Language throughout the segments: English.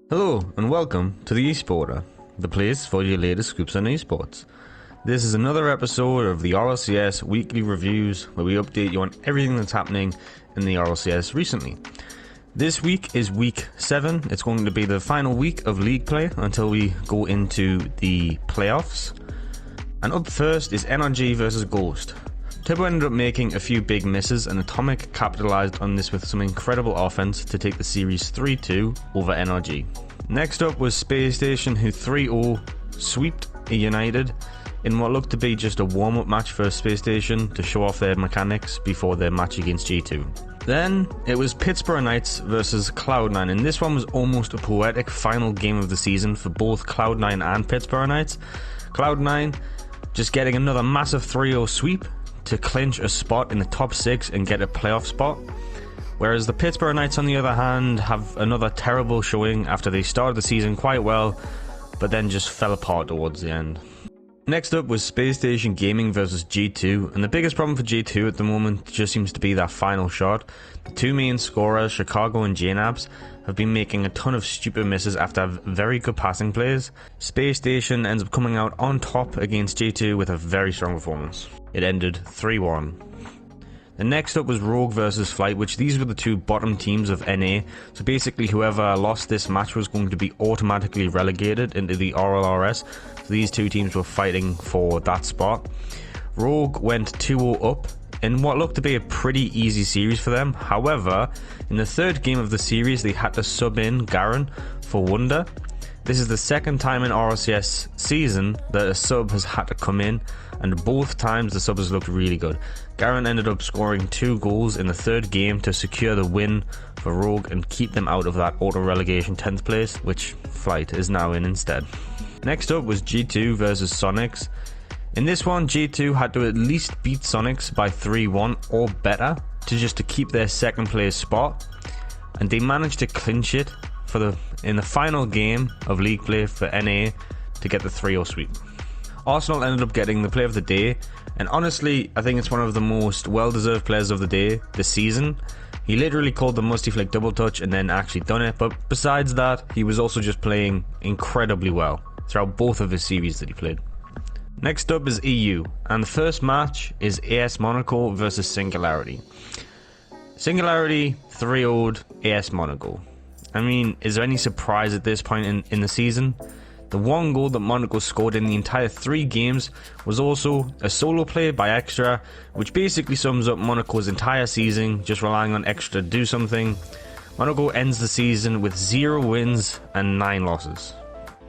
Hello and welcome to the Esporter, the place for your latest scoops on esports. This is another episode of the RLCS weekly reviews where we update you on everything that's happening in the RLCS recently. This week is week 7. It's going to be the final week of league play until we go into the playoffs. And up first is NRG versus Ghost. Turbo ended up making a few big misses, and Atomic capitalized on this with some incredible offense to take the series 3-2 over NRG. Next up was Space Station, who 3-0 sweeped United in what looked to be just a warm-up match for Space Station to show off their mechanics before their match against G2. Then it was Pittsburgh Knights versus Cloud9, and this one was almost a poetic final game of the season for both Cloud9 and Pittsburgh Knights. Cloud9 just getting another massive 3-0 sweep to clinch a spot in the top 6 and get a playoff spot, whereas the Pittsburgh Knights on the other hand have another terrible showing after they started the season quite well but then just fell apart towards the end. Next up was Space Station Gaming versus G2, and the biggest problem for G2 at the moment just seems to be that final shot. The two main scorers, Chicago and JNabs, have been making a ton of stupid misses after very good passing plays. Space Station ends up coming out on top against G2 with a very strong performance. It ended 3-1. The next up was Rogue versus Flight, which these were the two bottom teams of NA, so basically whoever lost this match was going to be automatically relegated into the RLRS, so these two teams were fighting for that spot. Rogue went 2-0 up in what looked to be a pretty easy series for them. However, in the third game of the series they had to sub in Garen for Wonder. This is the second time in RLCS season that a sub has had to come in, and both times the sub has looked really good. Garen ended up scoring 2 goals in the third game to secure the win for Rogue and keep them out of that auto-relegation 10th place, which Flight is now in instead. Next up was G2 versus Sonics. In this one, G2 had to at least beat Sonics by 3-1 or better to keep their second place spot, and they managed to clinch it in the final game of league play for NA to get the 3-0 sweep. Arsenal ended up getting the play of the day, and honestly I think it's one of the most well-deserved players of the day this season. He literally called the Musty flick double touch and then actually done it, but besides that he was also just playing incredibly well throughout both of his series that he played. Next up is EU, and the first match is AS Monaco versus Singularity. Singularity 3-0'd AS Monaco. I mean, is there any surprise at this point in the season? The one goal that Monaco scored in the entire 3 games was also a solo play by Extra, which basically sums up Monaco's entire season, just relying on Extra to do something. Monaco ends the season with 0 wins and 9 losses.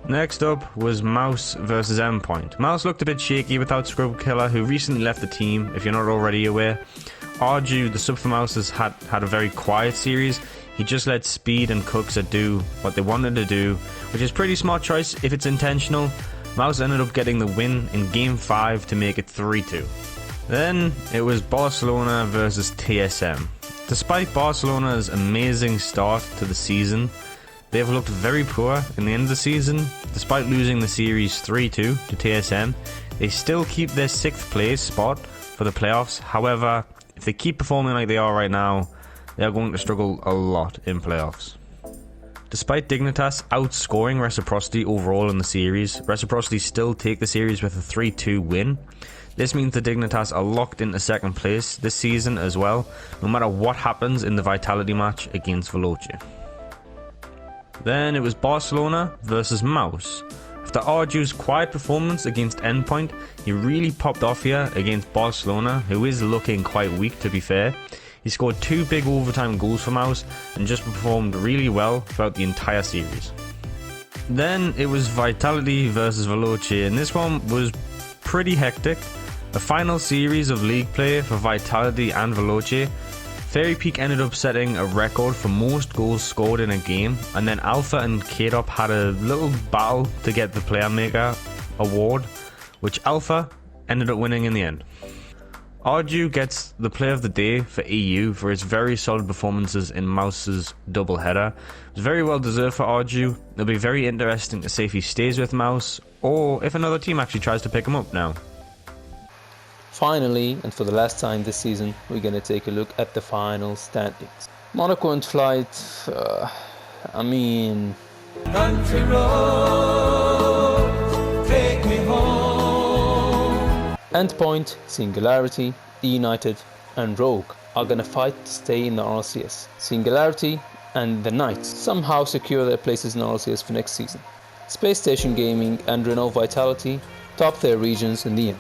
Next up was Mouse versus Endpoint. Mouse looked a bit shaky without Scrub Killer, who recently left the team, if you're not already aware. Arju, the sub for Mouse, has had a very quiet series. He just let Speed and Kuxir do what they wanted to do, which is a pretty smart choice if it's intentional. Mouse ended up getting the win in Game 5 to make it 3-2. Then it was Barcelona versus TSM. Despite Barcelona's amazing start to the season, they have looked very poor in the end of the season. Despite losing the series 3-2 to TSM, they still keep their 6th place spot for the playoffs. However, if they keep performing like they are right now, they are going to struggle a lot in playoffs. Despite Dignitas outscoring Reciprocity overall in the series, Reciprocity still take the series with a 3-2 win. This means the Dignitas are locked into 2nd place this season as well, no matter what happens in the Vitality match against Veloce. Then it was Barcelona versus Mouse. After Arju's quiet performance against Endpoint, he really popped off here against Barcelona, who is looking quite weak to be fair. He scored 2 big overtime goals for Mouse and just performed really well throughout the entire series. Then it was Vitality versus Veloce, and this one was pretty hectic. A final series of league play for Vitality and Veloce. Fairy Peak ended up setting a record for most goals scored in a game, and then Alpha and K-Dop had a little battle to get the Player Maker award, which Alpha ended up winning in the end. Arju gets the play of the day for EU for his very solid performances in Mouse's doubleheader. It was very well deserved for Arju. It'll be very interesting to see if he stays with Mouse or if another team actually tries to pick him up now. Finally, and for the last time this season, we're going to take a look at the final standings. Monaco and Flight, I mean, Country roads, take me home. Endpoint, Singularity, United and Rogue are gonna fight to stay in the RLCS. Singularity and the Knights somehow secure their places in RLCS for next season. Space Station Gaming and Renault Vitality top their regions in the end.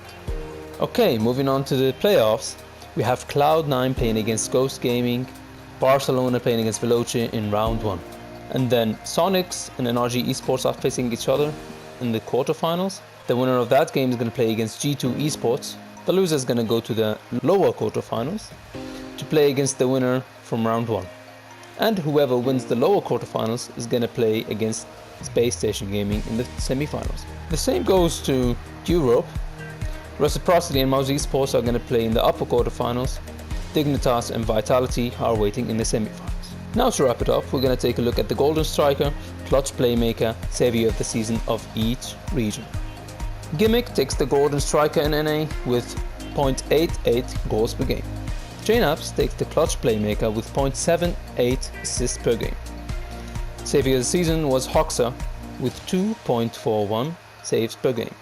Okay, moving on to the playoffs, we have Cloud9 playing against Ghost Gaming, Barcelona playing against Veloce in round 1. And then Sonics and NRG Esports are facing each other in the quarterfinals. The winner of that game is going to play against G2 Esports. The loser is going to go to the lower quarterfinals to play against the winner from round 1. And whoever wins the lower quarterfinals is going to play against Space Station Gaming in the semifinals. The same goes to Europe. Reciprocity and Musty Esports are going to play in the upper quarterfinals. Dignitas and Vitality are waiting in the semifinals. Now to wrap it up, we're going to take a look at the Golden Striker, Clutch Playmaker, Savior of the Season of each region. Gimmick takes the Golden Striker in NA with 0.88 goals per game. JNAPS takes the Clutch Playmaker with 0.78 assists per game. Savior of the Season was Hoxer with 2.41 saves per game.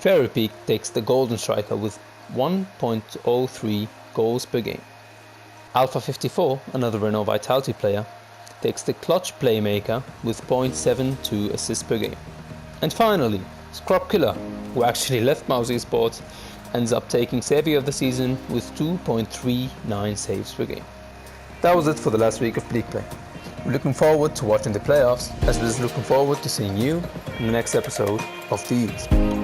Fairy Peak takes the Golden Striker with 1.03 goals per game. Alpha 54, another Renault Vitality player, takes the Clutch Playmaker with 0.72 assists per game. And finally, Scrub Killer, who actually left Musty Esports, ends up taking Savior of the Season with 2.39 saves per game. That was it for the last week of League Play. We're looking forward to watching the playoffs, as well as looking forward to seeing you in the next episode of the Youth.